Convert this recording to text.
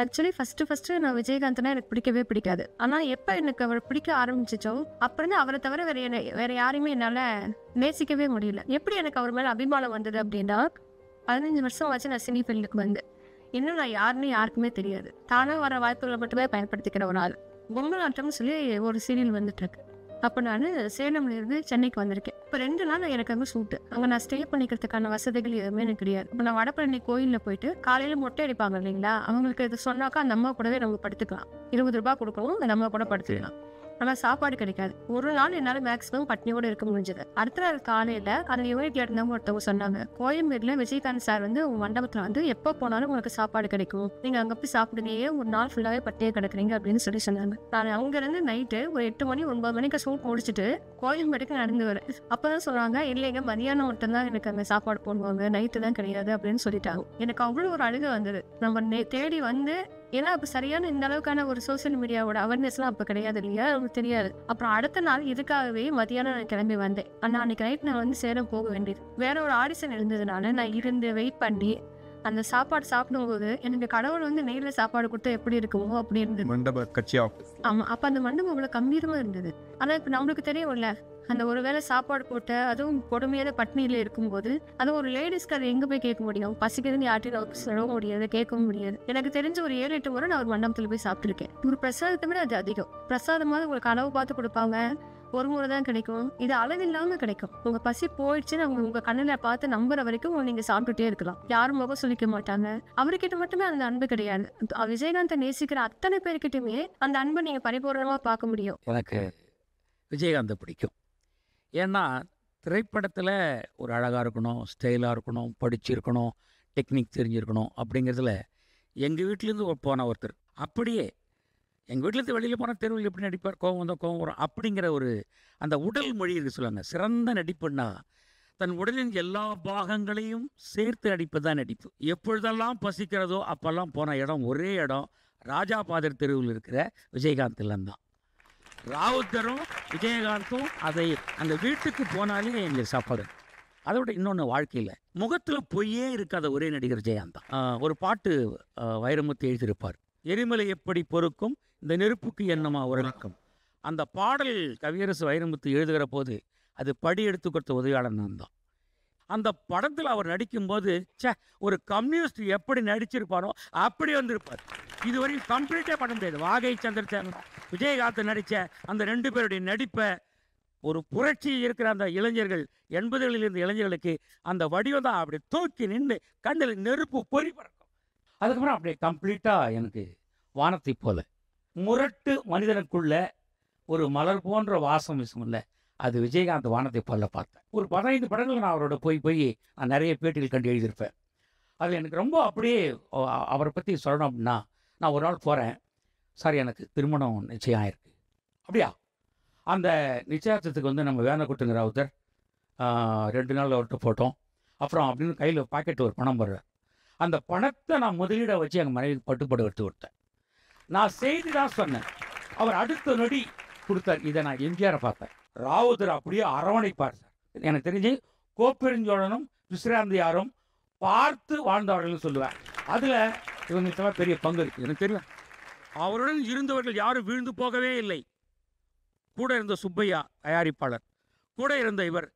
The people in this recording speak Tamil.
ஆக்சுவலி ஃபர்ஸ்ட் நான் விஜயகாந்த்னா எனக்கு பிடிக்கவே பிடிக்காது. ஆனா எப்ப எனக்கு அவர் பிடிக்க ஆரம்பிச்சுச்சோ, அப்புறம் அவரை தவிர வேற யாரையுமே என்னால நேசிக்கவே முடியல. எப்படி எனக்கு அவர் மேல அபிமானம் வந்தது அப்படின்னா, 15 வருஷம் ஆச்சு நான் சினி ஃபீல்டுக்கு வந்து. இன்னும் நான் யாருன்னு யாருக்குமே தெரியாது. தானா வர வாய்ப்புகளை மட்டுமே பயன்படுத்திக்கிற ஒரு ஆள். பொம்மலாட்டம்னு சொல்லி ஒரு சீரியல் வந்துட்டு இருக்கு. அப்போ நான் சேலம்ல இருந்து சென்னைக்கு வந்திருக்கேன். இப்போ 2 நாள் எனக்கு அங்கே ஷூட்டு. அங்கே நான் ஸ்டே பண்ணிக்கிறதுக்கான வசதிகள் எதுவுமே எனக்கு கிடையாது. இப்போ நான் வடபழனி கோயிலில் போயிட்டு காலையில் மொட்டை அடிப்பாங்க இல்லைங்களா, அவங்களுக்கு இது சொன்னாக்கா அந்த அம்மா கூடவே நம்ம படுத்துக்கலாம். 20 ரூபாய் கொடுக்கணும், அந்த அம்மா கூட படுத்துக்கலாம். ஆனால் சாப்பாடு கிடைக்காது. ஒரு நாள் என்னால் மேக்ஸிமம் பட்னியோடு இருக்க முடிஞ்சது. அடுத்த நாள் காலையில் அந்த யூனிட்ல இருந்தவங்க ஒருத்தவங்க சொன்னாங்க, கோயம்பேடுல விஜயகாந்த் சார் வந்து உங்க மண்டபத்தில் வந்து எப்போ போனாலும் உங்களுக்கு சாப்பாடு கிடைக்கும், நீங்கள் அங்கே போய் சாப்பிடுனே ஒரு நாள் ஃபுல்லாகவே பட்டியே கிடக்குறீங்க அப்படின்னு சொன்னாங்க. நான் அங்கேருந்து நைட்டு ஒரு 8 மணி 9 மணிக்கு ஷூட் முடிச்சுட்டு கோயம்பேடுக்கு நடந்து வரேன். அப்போதான் சொல்கிறாங்க, இல்லைங்க மதியானம் மட்டும் தான் எனக்கு அங்கே சாப்பாடு போடுவாங்க, நைட்டு தான் கிடையாது அப்படின்னு சொல்லிட்டாங்க. எனக்கு அவ்வளோ ஒரு அழுகை வந்தது. நம்ம தேடி வந்து, ஏன்னா அப்போ சரியான இந்த அளவுக்கான ஒரு சோசியல் மீடியாவோட அவேர்னஸ்லாம் அப்போ கிடையாது இல்லையா, நமக்கு தெரியாது. அப்புறம் அடுத்த நாள் இதுக்காகவே மதியானம் நான் கிளம்பி வந்தேன். ஆனால் அன்னைக்கு நைட் நான் வந்து சேலம் போக வேண்டியது. வேற ஒரு ஆடிஷன் இருந்ததுனால நான் இருந்து வெயிட் பண்ணி அந்த சாப்பாடு சாப்பிடும்போது எனக்கு கடவுள் வந்து நேரில் சாப்பாடு கொடுத்தா எப்படி இருக்குமோ அப்படி இருந்தது. மண்டப கட்சி ஆமா, அப்போ அந்த மண்டபம் அவ்வளோ கம்பீரமா இருந்தது. ஆனால் இப்போ நம்மளுக்கு தெரியும்ல, அந்த ஒரு வேளை சாப்பாடு போட்ட அதுவும் கொடுமையான பட்னியில இருக்கும்போது அதுவும் ஒரு லேடிஸ்க்கு அதை எங்க போய் கேட்க முடியும்? பசிக்குதுன்னு யார்ட்டையும் சொல்லவும் முடியாது, கேட்கவும் முடியாது. எனக்கு தெரிஞ்ச ஒரு 7-8 முறை நான் ஒரு மண்டபத்தில் போய் சாப்பிட்டுருக்கேன். ஒரு பிரசாதத்தை விட அது அதிகம். பிரசாதமாவது உங்களுக்கு அளவு பார்த்து கொடுப்பாங்க, ஒரு முறை தான் கிடைக்கும். இது அளவில்லாம கிடைக்கும். உங்க பசி போயிடுச்சுன்னு அவங்க உங்க கண்ணில பார்த்து நம்புற வரைக்கும் நீங்க சாப்பிட்டுட்டே இருக்கலாம். யாரும் முகம் சொல்லிக்க மாட்டாங்க. அவர்கிட்ட மட்டுமே அந்த அன்பு கிடையாது, விஜயகாந்தை நேசிக்கிற அத்தனை பேர்கிட்டயுமே அந்த அன்பை நீங்க பரிபூர்ணமா பார்க்க முடியும். எனக்கு விஜயகாந்தை பிடிக்கும். ஏன்னா திரைப்படத்தில் ஒரு அழகாக இருக்கணும், ஸ்டைலாக இருக்கணும், படிச்சிருக்கணும், டெக்னிக் தெரிஞ்சிருக்கணும். அப்படிங்கிறதுல எங்கள் வீட்டிலேருந்து போன ஒருத்தர் அப்படியே எங்கள் வீட்டிலேருந்து வெளியில் போனால் தெருவில் எப்படி நடிப்பார், கோவம் வந்தால் கோவம் வரும் அப்படிங்கிற ஒரு அந்த உடல் மொழி இருக்கு சொல்லுவாங்க. சிறந்த நடிப்புன்னா தன் உடலின் எல்லா பாகங்களையும் சேர்த்து நடிப்பு தான் நடிப்பு. எப்பொழுதெல்லாம் பசிக்கிறதோ அப்போல்லாம் போன இடம் ஒரே இடம், ராஜா பாதர் தெருவில் இருக்கிற விஜயகாந்த் இல்லம் தான். ராவுத்தரும் விஜயகாந்தும் அதை அந்த வீட்டுக்கு போனாலே எங்களுக்கு சாப்பாடு. அதை விட இன்னொன்று, வாழ்க்கையில் முகத்தில் பொய்யே இருக்காத ஒரே நடிகர் விஜயகாந்த் தான். ஒரு பாட்டு வைரமுத்து எழுதியிருப்பார், எரிமலை எப்படி பொறுக்கும் இந்த நெருப்புக்கு என்னமா உறக்கம். அந்த பாடல் கவியரசு வைரமுத்து எழுதுகிற போது அது படி எடுத்து கொடுத்த உதவியாளர் நான் தான். அந்த படத்தில் அவர் நடிக்கும்போது ஒரு கம்யூனிஸ்ட் எப்படி நடிச்சிருப்பாரோ அப்படி வந்திருப்பார். இதுவரையும் கம்ப்ளீட்டே பண்ண முடியாது. வாகை சந்திரசேகரன் விஜயகாந்த் நடித்த அந்த 2 பேருடைய நடிப்பை ஒரு புரட்சி இருக்கிற அந்த இளைஞர்கள் 80களில் இருந்த இளைஞர்களுக்கு அந்த வடிவம் தான் அப்படி தூக்கி நின்று கண்ணில் நெருப்பு பொறி பறக்கும். அதுக்கப்புறம் அப்படியே கம்ப்ளீட்டாக எனக்கு வானத்தை போல முரட்டு மனிதனுக்குள்ள ஒரு மலர் போன்ற வாசம் வீசும் இல்லை, அது விஜயகாந்த் வானத்தை போல பார்த்தேன். ஒரு 15 படங்கள் நான் அவரோட போய் நான் நிறைய பேட்டிகள் கண்டு எழுதியிருப்பேன். அதில் எனக்கு ரொம்ப அப்படியே அவரை பற்றி சொல்லணும் அப்படின்னா, நான் ஒரு நாள் போகிறேன், சார் எனக்கு திருமணம் நிச்சயம் ஆயிருக்கு. அப்படியா? அந்த நிச்சயார்த்தத்துக்கு வந்து நம்ம வேணக்கூட்டுங்கிற ஒருத்தர் 2 நாள் அவர்கிட்ட போட்டோம். அப்புறம் அப்படின்னு கையில் பாக்கெட்டில் ஒரு பணம் போடுறார். அந்த பணத்தை நான் முதலீடை வச்சு எங்கள் மனைவி பட்டுப்பட எடுத்து கொடுத்தேன். நான் செய்தி தான் சொன்னேன், அவர் அடுத்த நொடி கொடுத்தார். இதை நான் எம்ஜிஆரை பார்த்தேன். ராவுத்தர் அப்படியே அரவணைப்பார் சார். எனக்கு தெரிஞ்சு கோப்பெருஞ்சோழனும் விசிறாந்தியாரும் பார்த்து வாழ்ந்தவர்கள் சொல்லுவேன். அதில் இவங்க பெரிய பங்கு இருக்குது. எனக்கு தெரியும், அவருடன் இருந்தவர்கள் யாரும் வீழ்ந்து போகவே இல்லை. கூட இருந்த சுப்பையா தயாரிப்பாளர், கூட இருந்த இவர்